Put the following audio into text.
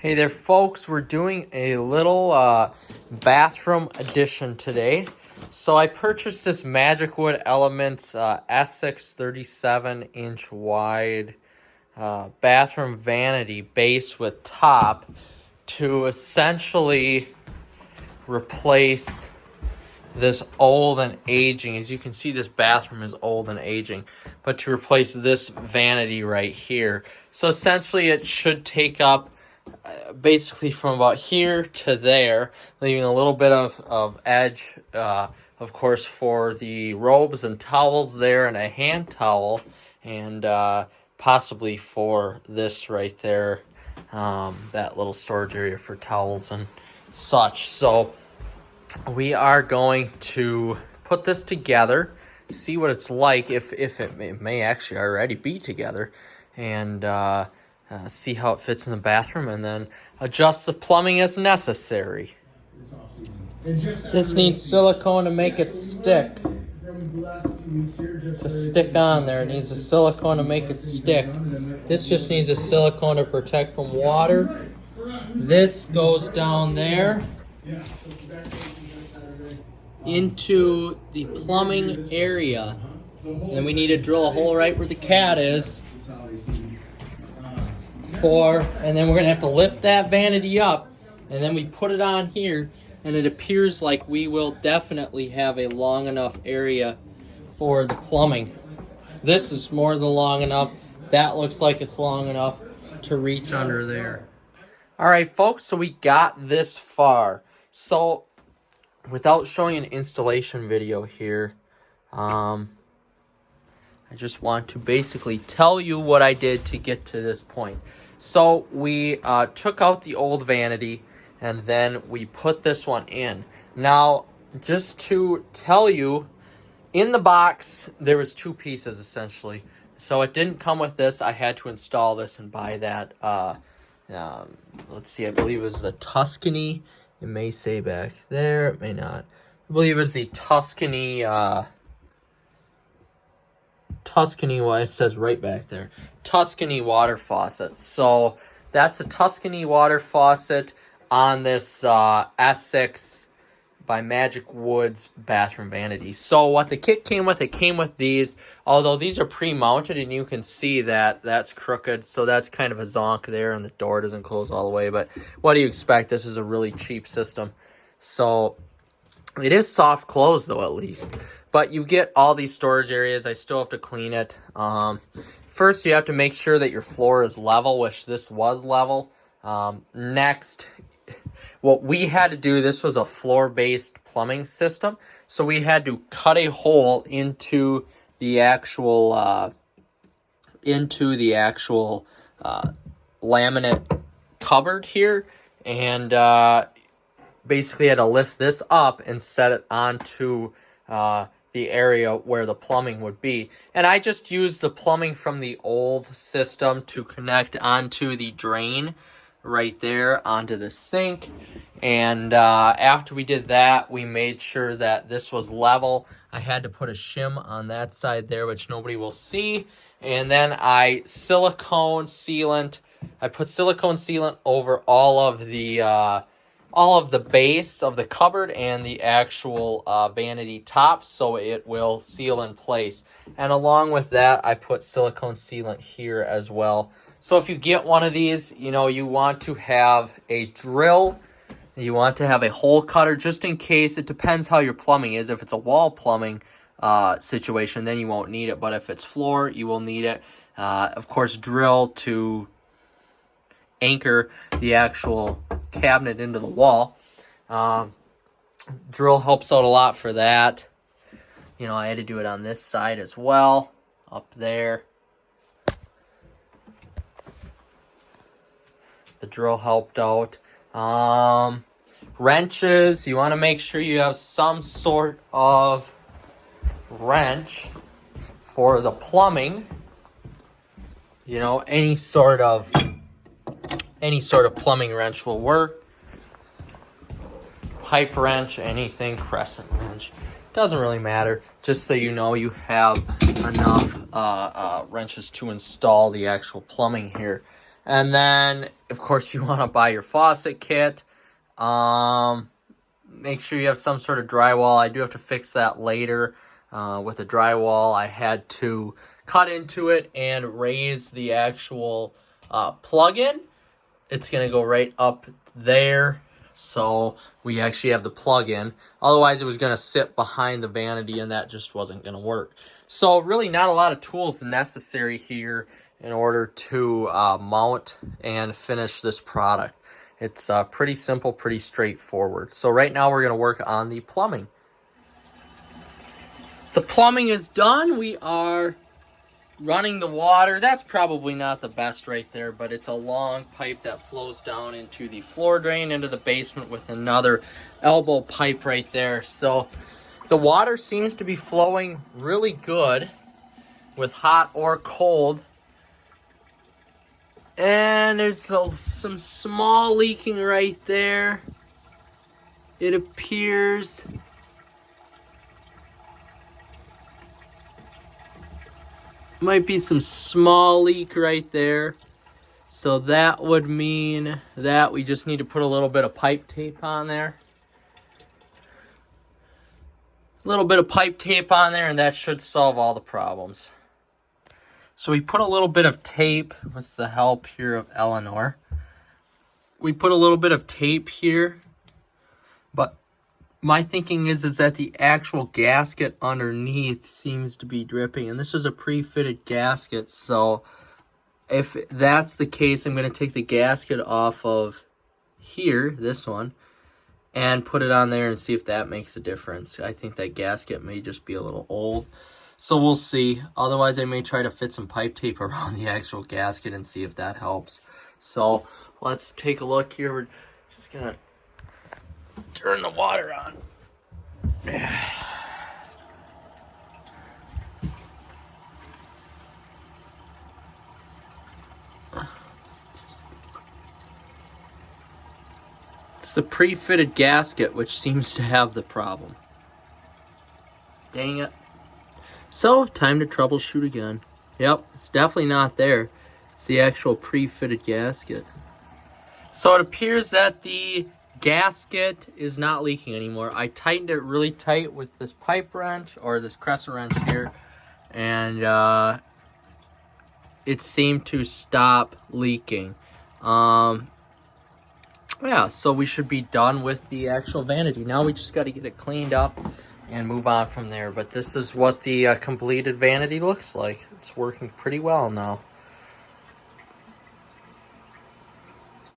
Hey there, folks. We're doing a little bathroom addition today. So I purchased this Magickwoods Elements Essex 37-inch wide bathroom vanity base with top to essentially replace this old and aging. As you can see, this bathroom is old and aging, but to replace this vanity right here. So essentially it should take up basically from about here to there, leaving a little bit of edge, of course, for the robes and towels there, and a hand towel, and possibly for this right there, that little storage area for towels and such. So we are going to put this together, see what it's like, if it may actually already be together, and see how it fits in the bathroom, and then adjust the plumbing as necessary. This needs silicone to make it stick. To stick on there, it needs a silicone to make it stick. This just needs a silicone to protect from water. This goes down there into the plumbing area. And we need to drill a hole right where the cat is. And then we're going to have to lift that vanity up, and then we put it on here, and it appears like we will definitely have a long enough area for the plumbing. This is more than long enough. That looks like it's long enough to reach under there. All right, folks, so we got this far. So without showing an installation video here, I just want to basically tell you what I did to get to this point. So we took out the old vanity, and then we put this one in. Now, just to tell you, in the box, there was two pieces, essentially. So it didn't come with this. I had to install this and buy that. Let's see, I believe it was the Tuscany. It may say back there. It may not. I believe it was the Tuscany... well, it says right back there, Tuscany water faucet. So that's the Tuscany water faucet on this Essex by Magickwoods bathroom vanity. So what the kit came with, it came with these, although these are pre-mounted, and you can see that that's crooked, so that's kind of a zonk there, and the door doesn't close all the way. But what do you expect? This is a really cheap system. So it is soft close, though, at least. But you get all these storage areas. I still have to clean it. First, you have to make sure that your floor is level, which this was level. Next, what we had to do, this was a floor-based plumbing system. So we had to cut a hole into the actual laminate cupboard here, and basically had to lift this up and set it onto the area where the plumbing would be. And I just used the plumbing from the old system to connect onto the drain right there onto the sink. And after we did that, we made sure that this was level. I had to put a shim on that side there, which nobody will see. And then I put silicone sealant over all of the base of the cupboard and the actual vanity top, so it will seal in place. And along with that, I put silicone sealant here as well. So if you get one of these, you want to have a drill. You want to have a hole cutter just in case. It depends how your plumbing is. If it's a wall plumbing situation, then you won't need it. But if it's floor, you will need it. Of course, drill to anchor the actual cabinet into the wall. Drill helps out a lot for that. I had to do it on this side as well, up there. The drill helped out. Wrenches, you want to make sure you have some sort of wrench for the plumbing. Any sort of plumbing wrench will work. Pipe wrench, anything, crescent wrench. Doesn't really matter. Just so you know, you have enough wrenches to install the actual plumbing here. And then, of course, you want to buy your faucet kit. Make sure you have some sort of drywall. I do have to fix that later. With the drywall, I had to cut into it and raise the actual plug-in. It's going to go right up there. So we actually have the plug-in. Otherwise, it was going to sit behind the vanity, and that just wasn't going to work. So really not a lot of tools necessary here in order to mount and finish this product. It's pretty simple, pretty straightforward. So right now we're going to work on the plumbing. The plumbing is done. We are running the water. That's probably not the best right there, but it's a long pipe that flows down into the floor drain into the basement with another elbow pipe right there. So the water seems to be flowing really good with hot or cold. And there's some small leaking right there. It appears. Might be some small leak right there. So that would mean that we just need to put a little bit of pipe tape on there. A little bit of pipe tape on there, and that should solve all the problems. So we put a little bit of tape with the help here of Eleanor. We put a little bit of tape here, but my thinking is that the actual gasket underneath seems to be dripping, and this is a pre-fitted gasket, so if that's the case, I'm going to take the gasket off of here, this one, and put it on there and see if that makes a difference. I think that gasket may just be a little old. So we'll see. Otherwise, I may try to fit some pipe tape around the actual gasket and see if that helps. So let's take a look here. We're just going to turn the water on. It's the pre-fitted gasket which seems to have the problem. Dang it. So, time to troubleshoot again. Yep, it's definitely not there. It's the actual pre-fitted gasket. So it appears that the gasket is not leaking anymore. I tightened it really tight with this pipe wrench, or this crescent wrench here, and it seemed to stop leaking. Yeah, so we should be done with the actual vanity. Now we just got to get it cleaned up and move on from there. But this is what the completed vanity looks like. It's working pretty well now.